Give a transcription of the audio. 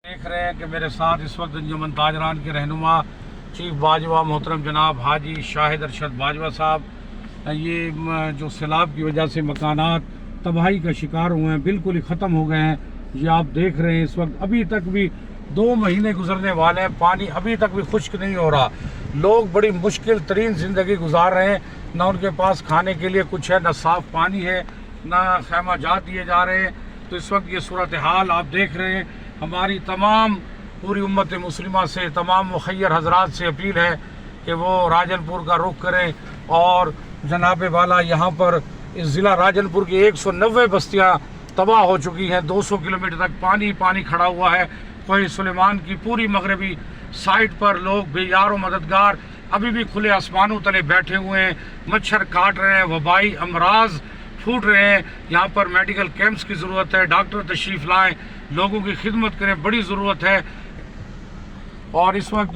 देख रहे हैं कि मेरे साथ इस वक्त अंजुमन ताजरान के रहनुमा चीफ बाजवा मोहतरम जनाब हाजी शाहिद अरशद बाजवा साहब, ये जो सैलाब की वजह से मकानात तबाही का शिकार हुए हैं, बिल्कुल ही ख़त्म हो गए हैं। ये आप देख रहे हैं इस वक्त अभी तक भी 2 महीने गुजरने वाले हैं, पानी अभी तक भी खुश्क नहीं हो रहा। लोग बड़ी मुश्किल तरीन ज़िंदगी गुजार रहे हैं, ना उनके पास खाने के लिए कुछ है, ना साफ़ पानी है, ना खैमाजात दिए जा रहे हैं। तो इस वक्त ये सूरत हाल आप देख रहे हैं। हमारी तमाम पूरी उम्मत मुस्लिमा से, तमाम मुखय्यर हजरात से अपील है कि वो राजनपुर का रुख करें और जनाब वाला यहाँ पर इस ज़िला राजनपुर की 190 बस्तियाँ तबाह हो चुकी हैं। 200 किलोमीटर तक पानी खड़ा हुआ है। कोई सुलेमान की पूरी मगरबी साइड पर लोग बेयार व मददगार अभी भी खुले आसमानों तले बैठे हुए हैं, मच्छर काट रहे हैं, वबाई अमराज फूट रहे हैं। यहाँ पर मेडिकल कैंप्स की ज़रूरत है, डॉक्टर तशरीफ़ लाएँ, लोगों की खिदमत करें, बड़ी ज़रूरत है। और इस वक्त